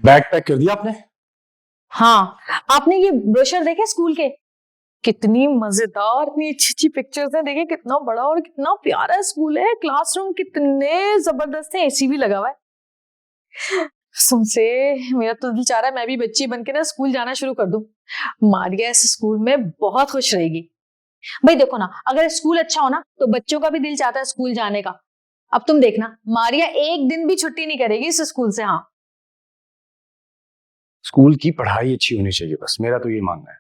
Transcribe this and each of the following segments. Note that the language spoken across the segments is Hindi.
बैग पैक कर दिया आपने? हाँ, आपने ये ब्रोशर देखे स्कूल के? कितनी मजेदार, इतनी अच्छी अच्छी पिक्चर्स हैं। देखिए कितना बड़ा और कितना प्यारा स्कूल है। क्लासरूम कितने जबरदस्त है, एसी भी लगा हुआ है। सुनसे मेरा तो दिल चाह रहा है मैं भी बच्ची बनके ना स्कूल जाना शुरू कर दूं। मारिया इस स्कूल में बहुत खुश रहेगी। भाई देखो ना, अगर स्कूल अच्छा हो ना तो बच्चों का भी दिल चाहता है स्कूल जाने का। अब तुम देखना, मारिया एक दिन भी छुट्टी नहीं करेगी इस स्कूल से। हाँ, स्कूल की पढ़ाई अच्छी होनी चाहिए, बस मेरा तो ये मानना है।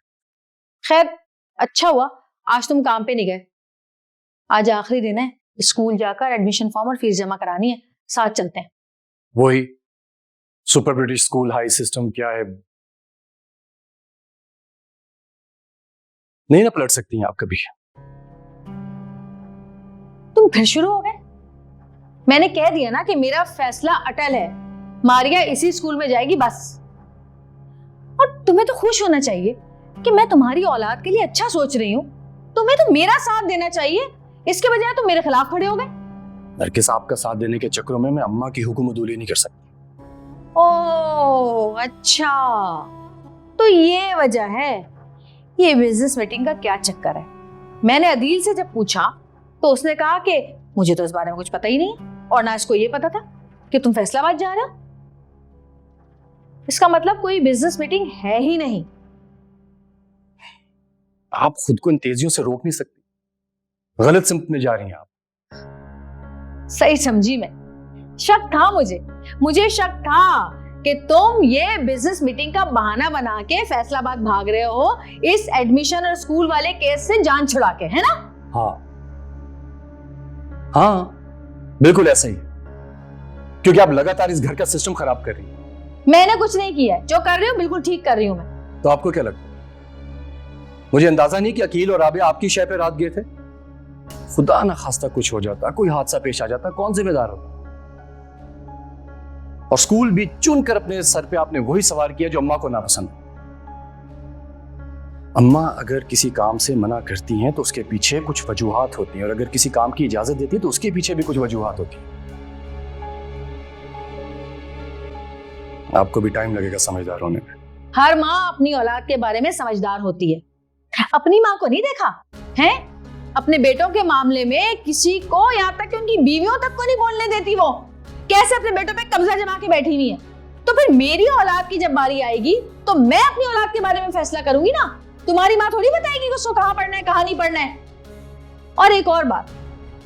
खैर अच्छा हुआ आज तुम काम पे नहीं गए। आज आखिरी दिन है, स्कूल जाकर एडमिशन फॉर्म और फीस जमा करानी है। साथ चलते हैं। वही super British school high system क्या है, नहीं ना पलट सकती हैं आप कभी। तुम फिर शुरू हो गए। मैंने कह दिया ना कि मेरा फैसला अटल है, मारिया इसी स्कूल में जाएगी बस। और तुम्हें तो खुश होना चाहिए कि मैं तुम्हारी औलाद के लिए अच्छा सोच रही हूँ। तुम्हें तो मेरा साथ देना चाहिए, इसके बजाय तुम मेरे खिलाफ खड़े हो गए। नरगिस, आपका साथ देने के चक्रों में मैं अम्मा की हुक्म अदूली नहीं कर सकती। ओह अच्छा, तो ये वजह है। ये बिजनेस मीटिंग का क्या चक्कर है? मैंने अदील से जब पूछा तो उसने कहा कि मुझे तो इस बारे में कुछ पता ही नहीं और ना इसको ये पता था कि तुम फैसलाबाद जा रहे हो। इसका मतलब कोई बिजनेस मीटिंग है ही नहीं। आप खुद को इन तेजियों से रोक नहीं सकती। गलत सिमत में जा रही हैं आप। सही समझी मैं। शक था मुझे शक था कि तुम ये बिजनेस मीटिंग का बहाना बना के फैसलाबाद भाग रहे हो इस एडमिशन और स्कूल वाले केस से जान छुड़ा के, है ना? हाँ बिल्कुल ऐसा ही है, क्योंकि आप लगातार इस घर का सिस्टम खराब कर रही हैं। मैंने कुछ नहीं किया है, जो कर रही हूँ बिल्कुल ठीक कर रही हूँ मैं। तो आपको क्या लगता है? मुझे अंदाजा नहीं कि अकील और राबिया आपकी शय पे रात गए थे। खुदा ना खास्ता कुछ हो जाता, कोई हादसा पेश आ जाता, कौन जिम्मेदार होता? और स्कूल भी चुनकर अपने सर पे आपने वही सवार किया जो अम्मा को नापसंद। अम्मा अगर किसी काम से मना करती हैं तो उसके पीछे कुछ वजूहात होती हैं, और अगर किसी काम की इजाजत देती है तो उसके पीछे भी कुछ वजूहात होती हैं। आपको भी टाइम लगेगा समझदार होने में। हर माँ अपनी औलाद के बारे में समझदार होती है। अपनी माँ को नहीं देखा है? अपने बेटों के मामले में किसी को, यहाँ तक कि उनकी बीवियों तक को नहीं बोलने देती। वो कैसे अपने बेटों पे कब्जा जमा के बैठी हुई है। तो फिर मेरी औलाद की जब बारी आएगी तो मैं अपनी औलाद के बारे में फैसला करूंगी ना। तुम्हारी माँ थोड़ी बताएगी कि उसको कहाँ पढ़ना है कहाँ नहीं पढ़ना है। और एक और बात,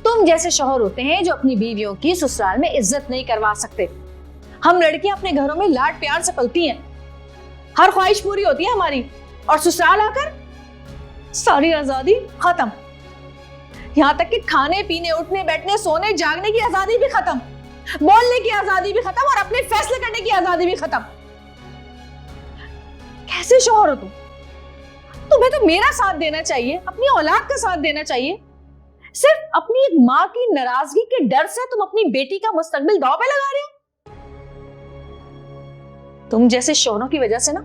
तुम जैसे शौहर होते हैं जो अपनी बीवियों की ससुराल में इज्जत नहीं करवा सकते। हम लड़कियां अपने घरों में लाड प्यार से पलती हैं, हर ख्वाहिश पूरी होती है हमारी, और ससुराल आकर सारी आजादी खत्म। यहाँ तक कि खाने पीने, उठने बैठने, सोने जागने की आजादी भी खत्म, बोलने की आजादी भी खत्म, और अपने फैसले करने की आजादी भी खत्म। कैसे शौहर हो तुम? तुम्हें तो मेरा साथ देना चाहिए, अपनी औलाद का साथ देना चाहिए। सिर्फ अपनी एक माँ की नाराजगी के डर से तुम अपनी बेटी का मुस्तकबिल दांव पे लगा रहे हो। तुम जैसे शौहरों की वजह से ना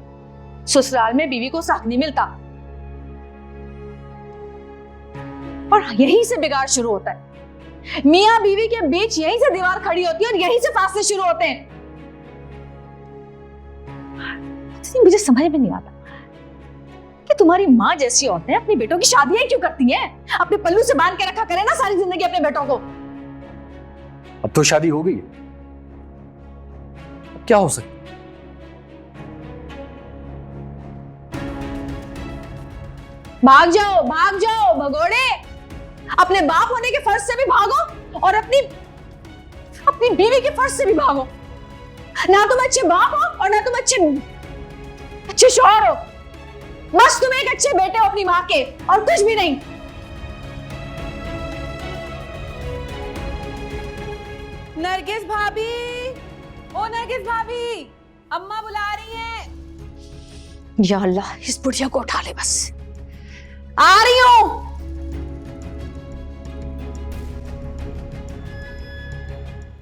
ससुराल में बीवी को साथ नहीं मिलता, और यहीं से बिगाड़ शुरू होता है। मियां बीवी के बीच यहीं से दीवार खड़ी होती है और यहीं से फासले शुरू होते हैं। मुझे समझ में नहीं आता कि तुम्हारी माँ जैसी औरतें अपने बेटों की शादियां क्यों करती हैं? अपने पल्लू से बांध के रखा करें ना सारी जिंदगी अपने बेटों को। अब तो शादी हो गई है, क्या हो सकता? भाग जाओ भगोड़े। अपने बाप होने के फर्ज से भी भागो और अपनी बीवी के फर्ज से भी भागो। ना तुम अच्छे बाप हो और ना तुम अच्छे शौहर हो। बस तुम एक अच्छे बेटे हो अपनी माँ के, और कुछ भी नहीं। नरगिस भाभी, ओ नरगिस भाभी, अम्मा बुला रही हैं। या अल्लाह, इस बुढ़िया को उठा ले बस। आ रही हूं।